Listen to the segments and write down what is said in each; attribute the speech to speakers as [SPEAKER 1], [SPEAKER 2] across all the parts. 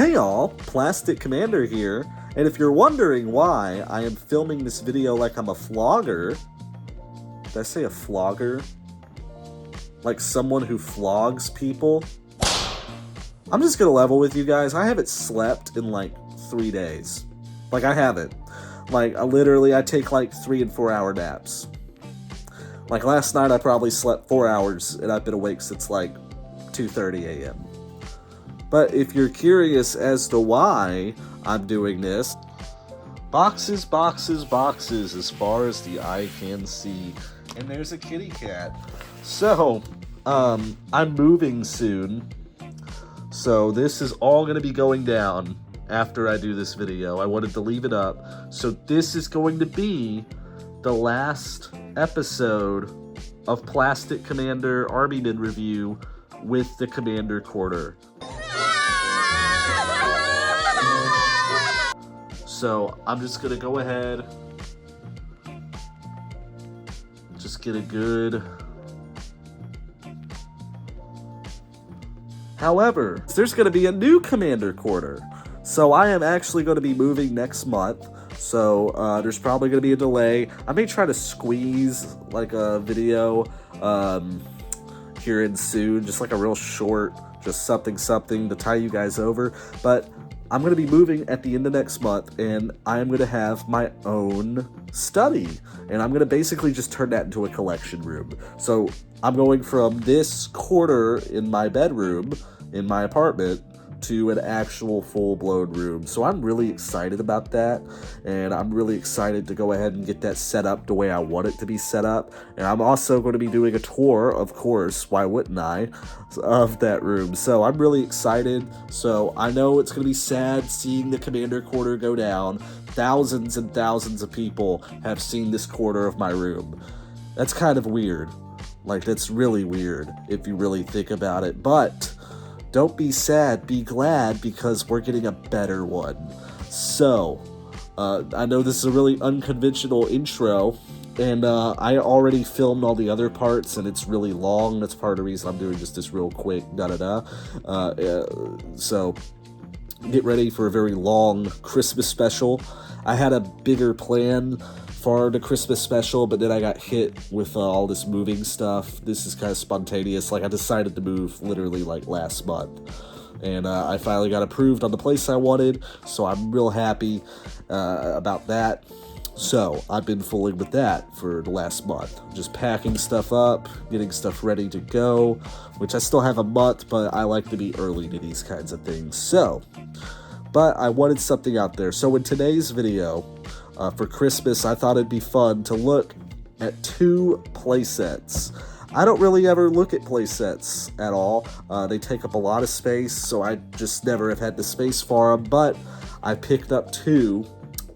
[SPEAKER 1] Hey all, Plastic Commander here, and if you're wondering why I am filming this video like I'm a flogger, did I say a flogger? Like someone who flogs people? I'm just gonna level with you guys, I haven't slept in like 3 days. Like I haven't. Like I take like 3 and 4 hour naps. Like last night I probably slept 4 hours and I've been awake since like 2:30 a.m. But if you're curious as to why I'm doing this, boxes, boxes, boxes as far as the eye can see. And there's a kitty cat. So, I'm moving soon. So this is all going to be going down after I do this video. I wanted to leave it up. So this is going to be the last episode of Plastic Commander Armyman Review with the Commander Quarter. So I'm just gonna go ahead, just get a good. However, there's gonna be a new Commander Quarter. So I am actually gonna be moving next month. So there's probably gonna be a delay. I may try to squeeze like a video here in soon, just like a real short, just something to tie you guys over. But I'm going to be moving at the end of next month, and I'm going to have my own study. And I'm going to basically just turn that into a collection room. So I'm going from this quarter in my bedroom, in my apartment, to an actual full-blown room. So I'm really excited about that, and I'm really excited to go ahead and get that set up the way I want it to be set up. And I'm also going to be doing a tour, of course, why wouldn't I, of that room. So I'm really excited. So I know it's going to be sad seeing the Commander Quarter go down. Thousands and thousands of people have seen this quarter of my room. That's kind of weird. Like, that's really weird if you really think about it. But don't be sad, be glad, because we're getting a better one. So, I know this is a really unconventional intro, and I already filmed all the other parts, and it's really long. That's part of the reason I'm doing just this real quick, so, get ready for a very long Christmas special. I had a bigger plan for the Christmas special, but then I got hit with all this moving stuff. This is kind of spontaneous. Like, I decided to move literally like last month, and I finally got approved on the place I wanted, so I'm real happy about that. So I've been fooling with that for the last month, just packing stuff up, getting stuff ready to go, which I still have a month, but I like to be early to these kinds of things. So, but I wanted something out there. So in today's video, for Christmas, I thought it'd be fun to look at 2 playsets. I don't really ever look at playsets at all. They take up a lot of space, so I just never have had the space for them, but I picked up 2.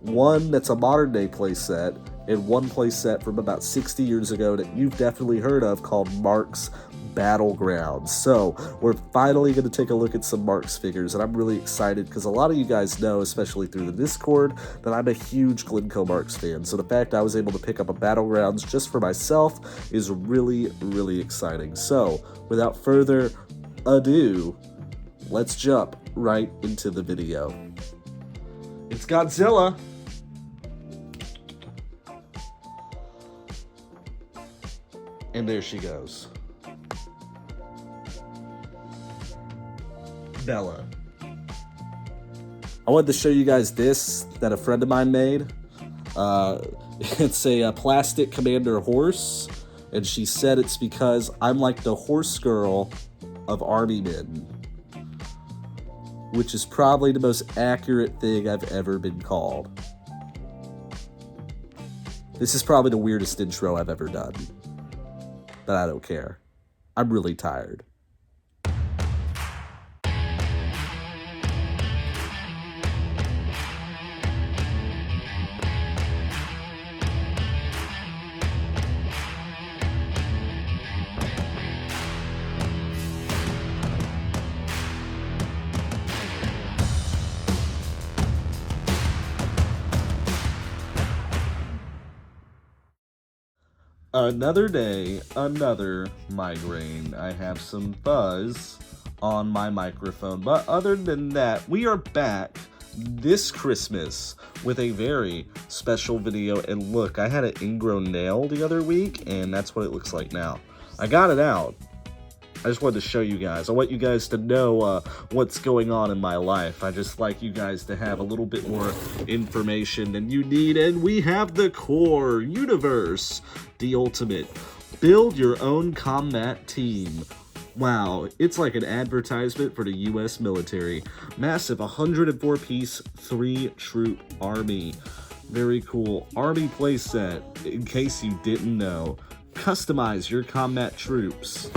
[SPEAKER 1] One that's a modern day playset, and one playset from about 60 years ago that you've definitely heard of called Mark's Battlegrounds. So we're finally going to take a look at some Mark's figures, and I'm really excited because a lot of you guys know, especially through the Discord, that I'm a huge Glencoe Marks fan. So the fact I was able to pick up a Battlegrounds just for myself is really, really exciting. So without further ado, let's jump right into the video. It's Godzilla. And there she goes. Bella. I wanted to show you guys this that a friend of mine made. It's a plastic Commander horse, and she said it's because I'm like the horse girl of Army Men, which is probably the most accurate thing I've ever been called. This is probably the weirdest intro I've ever done, but I don't care. I'm really tired. Another day, another migraine. I have some buzz on my microphone. But other than that, we are back this Christmas with a very special video. And look, I had an ingrown nail the other week, and that's what it looks like now. I got it out. I just wanted to show you guys. I want you guys to know what's going on in my life. I just like you guys to have a little bit more information than you need. And we have the Core Universe, the ultimate. Build your own combat team. Wow, it's like an advertisement for the U.S. military. Massive 104-piece, 3-troop army. Very cool. Army playset, in case you didn't know. Customize your combat troops.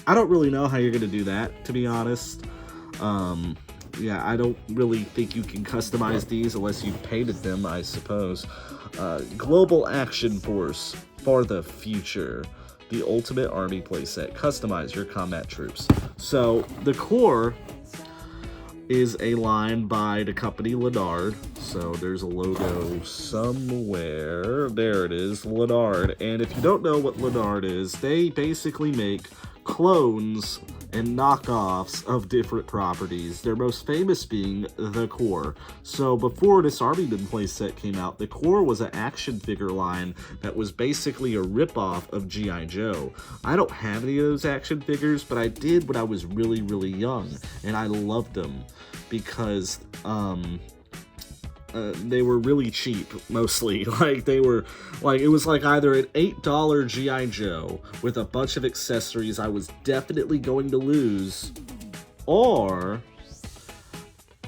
[SPEAKER 1] I don't really know how you're going to do that, to be honest. Yeah, I don't really think you can customize these unless you painted them, I suppose. Global Action Force for the future. The ultimate army playset. Customize your combat troops. So, the Core is a line by the company Lennard. So, there's a logo somewhere. There it is, Lennard. And if you don't know what Lennard is, they basically make clones and knockoffs of different properties, their most famous being the Core. So before this Armyman playset came out, the Core was an action figure line that was basically a ripoff of G.I. Joe. I don't have any of those action figures, but I did when I was really, really young, and I loved them because they were really cheap, mostly. Like, they were, like, it was like either an $8 G.I. Joe with a bunch of accessories I was definitely going to lose, or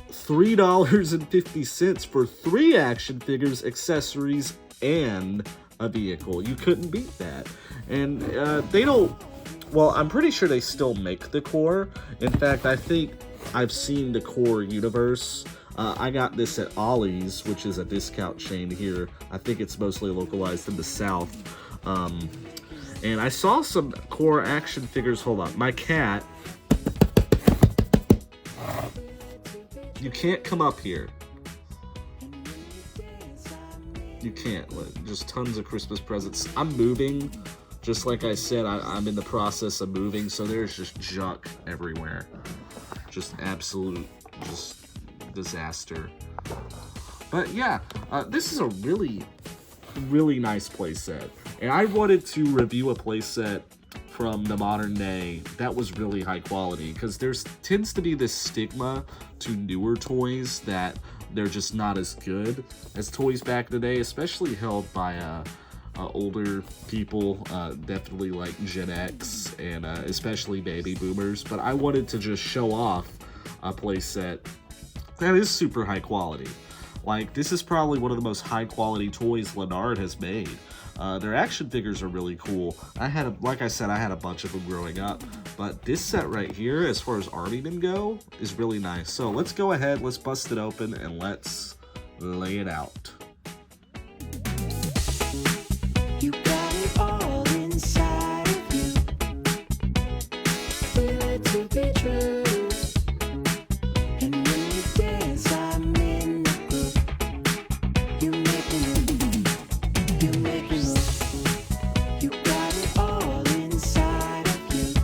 [SPEAKER 1] $3.50 for 3 action figures, accessories, and a vehicle. You couldn't beat that. And they don't, well, I'm pretty sure they still make the Core. In fact, I think I've seen the Core Universe. I got this at Ollie's, which is a discount chain here. I think it's mostly localized in the South. And I saw some Core action figures. Hold on. My cat. You can't come up here. You can't. Just tons of Christmas presents. I'm moving. Just like I said, I'm in the process of moving, so there's just junk everywhere. Just absolute, just disaster. But yeah, this is a really, really nice playset, and I wanted to review a playset from the modern day that was really high quality, because there's tends to be this stigma to newer toys that they're just not as good as toys back in the day, especially held by older people, definitely like Gen X and especially baby boomers. But I wanted to just show off a playset that is super high quality. Like, this is probably one of the most high quality toys Lennard has made. Their action figures are really cool. Like I said, I had a bunch of them growing up, but this set right here, as far as Armymen go, is really nice. So let's go ahead, let's bust it open, and let's lay it out.
[SPEAKER 2] You got it all inside of you. Feel it to be true. And when you dance, I'm in the groove. You make me move. You make me move. You got it all inside of you.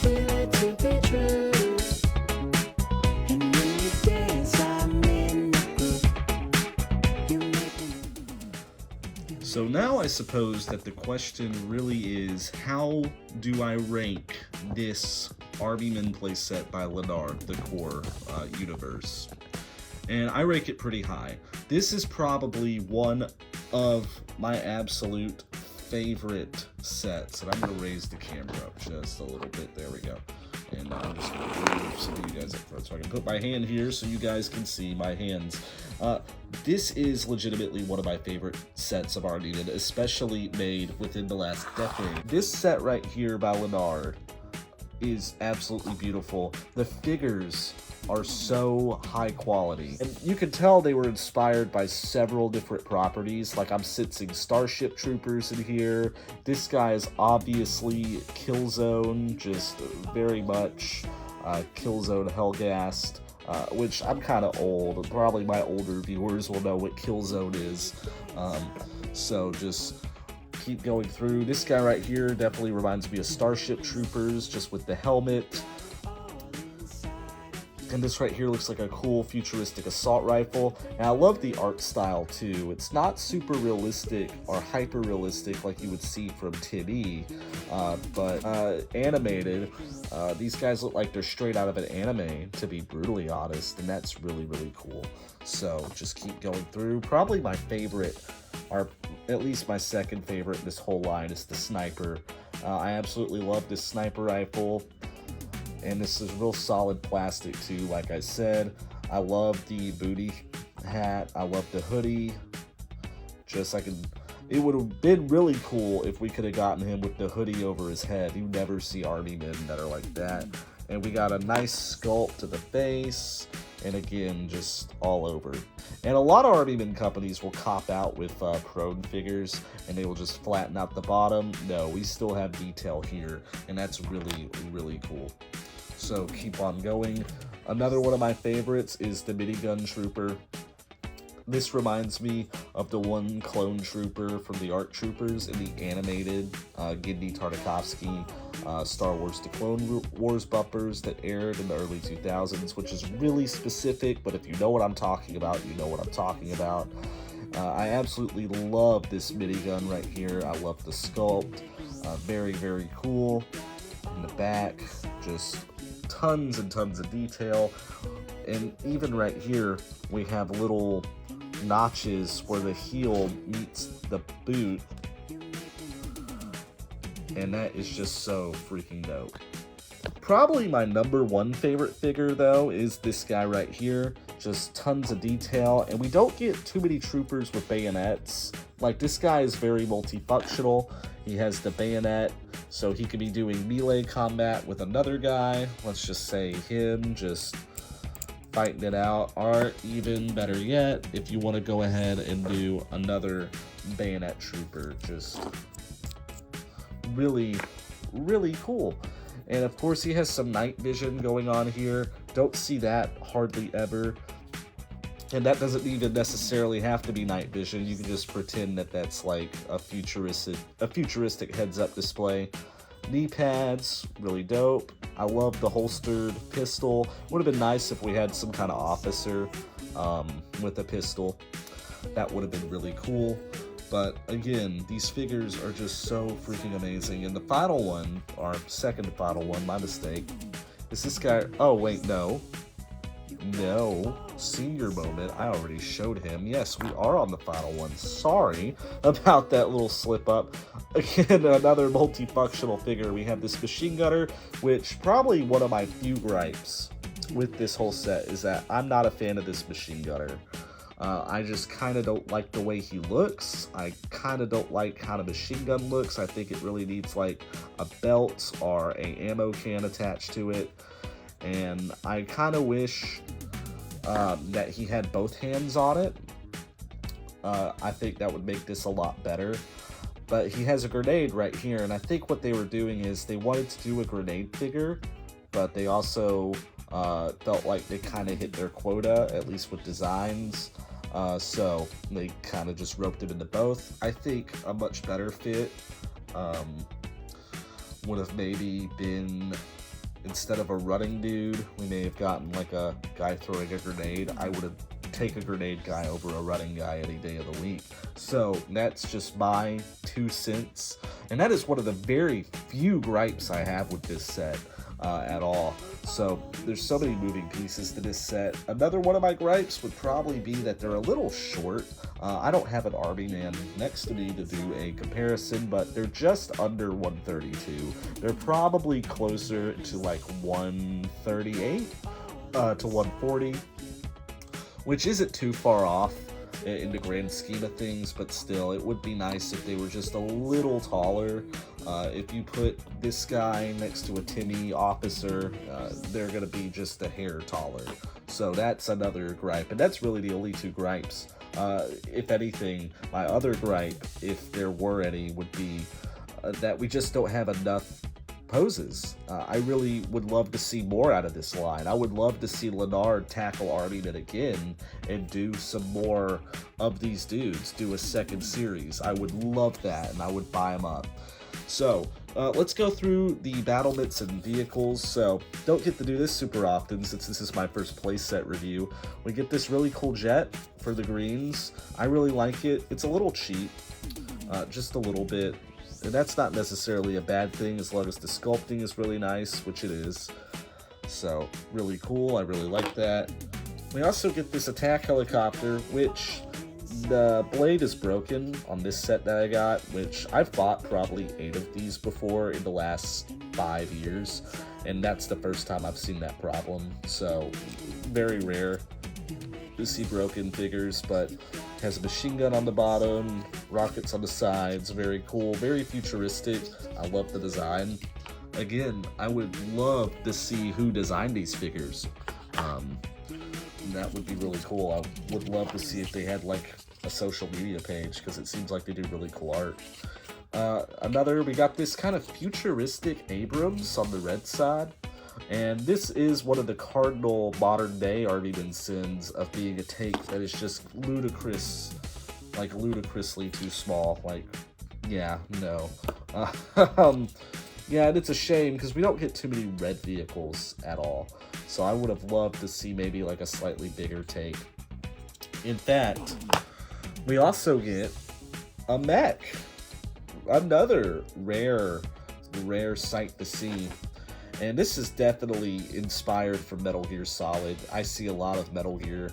[SPEAKER 2] Feel it to be true. And when you dance, I'm in the groove. You make me move.
[SPEAKER 1] So now I suppose that the question really is, how do I rank this Armyman playset by Lennard, the Core Universe? And I rank it pretty high. This is probably one of my absolute favorite sets. And I'm going to raise the camera up just a little bit. There we go. And I'm just going to move some of you guys up front so I can put my hand here so you guys can see my hands. This is legitimately one of my favorite sets of Armymen, especially made within the last decade. This set right here by Lennard is absolutely beautiful. The figures are so high quality, and you can tell they were inspired by several different properties. Like, I'm sensing Starship Troopers in here. This guy is obviously Killzone, just very much Killzone Hellgast, which I'm kind of old. Probably my older viewers will know what Killzone is. So just keep going through. This guy right here definitely reminds me of Starship Troopers, just with the helmet. And this right here looks like a cool futuristic assault rifle. And I love the art style too. It's not super realistic or hyper realistic like you would see from Tim E, but animated. These guys look like they're straight out of an anime, to be brutally honest, and that's really, really cool. So just keep going through. Probably my favorite, or at least my second favorite in this whole line, is the sniper. I absolutely love this sniper rifle. And this is real solid plastic too, like I said. I love the booty hat. I love the hoodie. It would have been really cool if we could have gotten him with the hoodie over his head. You never see army men that are like that. And we got a nice sculpt to the face. And again, just all over. And a lot of army men companies will cop out with prone figures, and they will just flatten out the bottom. No, we still have detail here, and that's really, really cool. So keep on going. Another one of my favorites is the minigun trooper. This reminds me of the one clone trooper from the ARC Troopers in the animated Genndy Tartakovsky Star Wars The Clone Wars bumpers that aired in the early 2000s, which is really specific, but if you know what I'm talking about, you know what I'm talking about. I absolutely love this minigun right here. I love the sculpt. Very, very cool. In the back, just tons and tons of detail. And even right here, we have little notches where the heel meets the boot. And that is just so freaking dope. Probably my number one favorite figure, though, is this guy right here. Just tons of detail, and we don't get too many troopers with bayonets. Like, this guy is very multifunctional. He has the bayonet, so he could be doing melee combat with another guy. Let's just say him just fighting it out. Or even better yet, if you want to go ahead and do another bayonet trooper. Just really, really cool. And of course, he has some night vision going on here. Don't see that hardly ever. And that doesn't even necessarily have to be night vision. You can just pretend that that's like a futuristic heads-up display. Knee pads, really dope. I love the holstered pistol. Would have been nice if we had some kind of officer with a pistol. That would have been really cool. But again, these figures are just so freaking amazing. And the final one, or second to final one, my mistake, is this guy. Oh, wait, no. No. Senior moment. I already showed him. Yes, we are on the final one. Sorry about that little slip up. Again, another multifunctional figure. We have this machine gunner, which probably one of my few gripes with this whole set is that I'm not a fan of this machine gunner. I just kind of don't like the way he looks. I kind of don't like how the machine gun looks. I think it really needs like a belt or a ammo can attached to it. And I kind of wish that he had both hands on it. I think that would make this a lot better. But he has a grenade right here, and I think what they were doing is they wanted to do a grenade figure, but they also felt like they kind of hit their quota, at least with designs. So they kind of just roped him into both. I think a much better fit would have maybe been, instead of a running dude, we may have gotten like a guy throwing a grenade. I would have take a grenade guy over a running guy any day of the week. So that's just my 2 cents. And that is one of the very few gripes I have with this set at all. So there's so many moving pieces to this set. Another one of my gripes would probably be that they're a little short. I don't have an army man next to me to do a comparison, but they're just under 132. They're probably closer to like 138 to 140, which isn't too far off in the grand scheme of things, but still, it would be nice if they were just a little taller. If you put this guy next to a Timmy officer, they're going to be just a hair taller. So that's another gripe, and that's really the only 2 gripes. If anything, my other gripe, if there were any, would be that we just don't have enough poses. I really would love to see more out of this line. I would love to see Leonard tackle Army Men again and do some more of these dudes, do a second series. I would love that, and I would buy them up. So, let's go through the battlements and vehicles. So, don't get to do this super often since this is my first playset review. We get this really cool jet for the greens. I really like it. It's a little cheap, just a little bit. And that's not necessarily a bad thing as long as the sculpting is really nice, which it is. So, really cool. I really like that. We also get this attack helicopter, which the blade is broken on this set that I got, which I've bought probably 8 of these before in the last 5 years, and that's the first time I've seen that problem. So, very rare to see broken figures, but has a machine gun on the bottom, rockets on the sides, very cool, very futuristic. I love the design. Again, I would love to see who designed these figures. That would be really cool. I would love to see if they had like a social media page, because it seems like they do really cool art. We got this kind of futuristic Abrams on the red side. And this is one of the cardinal modern day Army Men sins of being a tank that is just ludicrously too small. Like, yeah, no. Yeah, and it's a shame because we don't get too many red vehicles at all. So I would have loved to see maybe like a slightly bigger tank. In fact, we also get a mech. Another rare sight to see. And this is definitely inspired from Metal Gear Solid. I see a lot of Metal Gear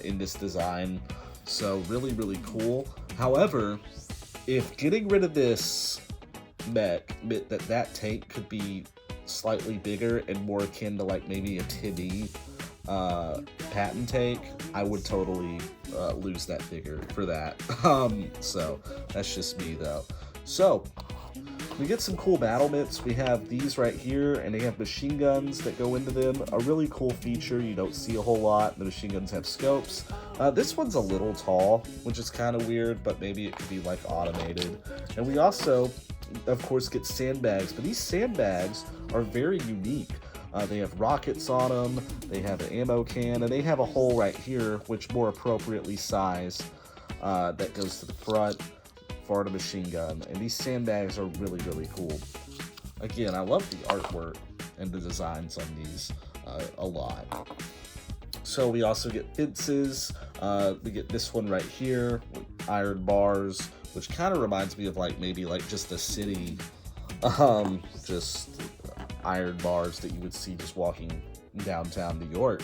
[SPEAKER 1] in this design. So really, really cool. However, if getting rid of this mech meant that tank could be slightly bigger and more akin to like maybe a Timmy Patton tank, I would totally lose that figure for that. So that's just me though. So we get some cool battlements. We have these right here, and they have machine guns that go into them. A really cool feature you don't see a whole lot. The machine guns have scopes. This one's a little tall, which is kind of weird, but maybe it could be like automated. And we also, of course, get sandbags, but these sandbags are very unique. They have rockets on them, they have an ammo can, and they have a hole right here, which more appropriately sized, that goes to the front for the machine gun. And these sandbags are really, really cool. Again, I love the artwork and the designs on these a lot. So we also get fences. We get this one right here with iron bars, which kind of reminds me of like maybe like just a city, just iron bars that you would see just walking downtown New York.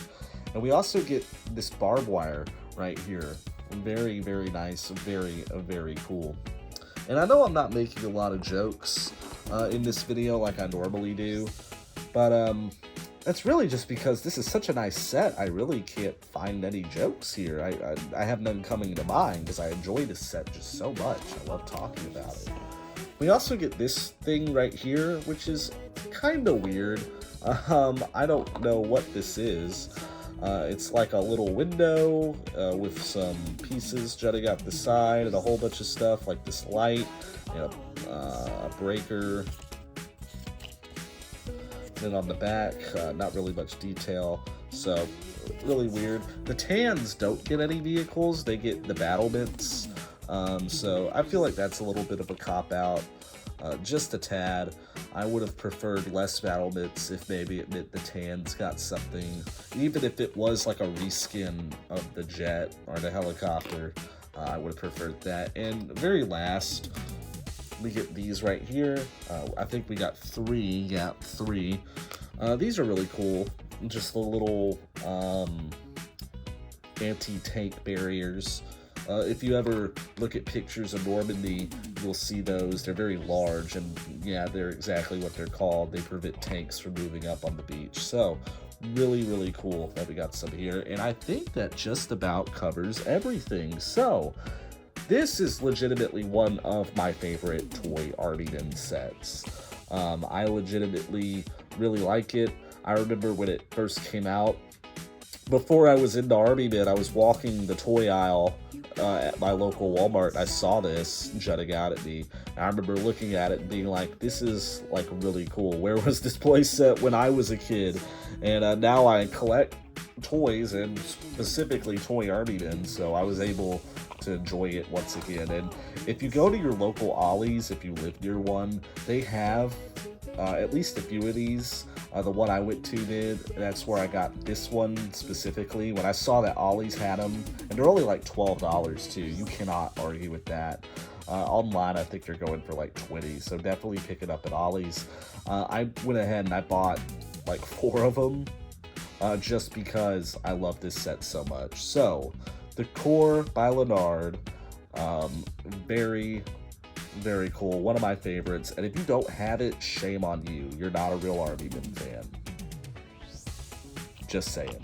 [SPEAKER 1] And we also get this barbed wire right here. Very, very nice, very cool. And I know I'm not making a lot of jokes in this video like I normally do, but that's really just because this is such a nice set. I really can't find any jokes here. I have none coming to mind because I enjoy this set just so much. I love talking about it. We also get this thing right here, which is kind of weird. I don't know what this is. It's like a little window with some pieces jutting out the side and a whole bunch of stuff like this light and a breaker. Then on the back, not really much detail, so really weird. The Tans don't get any vehicles, they get the battlements, so I feel like that's a little bit of a cop-out. Just a tad. I would have preferred less battlements if maybe it meant the Tans got something. Even if it was like a reskin of the jet or the helicopter, I would have preferred that. And very last, we get these right here. I think we got 3. Yeah, 3. These are really cool. Just the little anti-tank barriers. If you ever look at pictures of Normandy, you'll see those. They're very large, and yeah, they're exactly what they're called. They prevent tanks from moving up on the beach. So, really, really cool that we got some here. And I think that just about covers everything. So, this is legitimately one of my favorite toy Army Men sets. I legitimately really like it. I remember when it first came out. Before I was into Army Men, I was walking the toy aisle at my local Walmart. I saw this jutting out at me. And I remember looking at it and being like, this is like really cool. Where was this playset when I was a kid? And now I collect toys, and specifically toy army men, so I was able to enjoy it once again. And if you go to your local Ollie's, if you live near one, they have at least a few of these. The one I went to did. That's where I got this one specifically. When I saw that Ollie's had them, and they're only like $12 too. You cannot argue with that. Online, I think they're going for like 20, so definitely pick it up at Ollie's. I went ahead and I bought like 4 of them just because I love this set so much. So, the Core by Leonard, very, very cool. One of my favorites. And if you don't have it, shame on you. You're not a real Army Men fan. Just saying.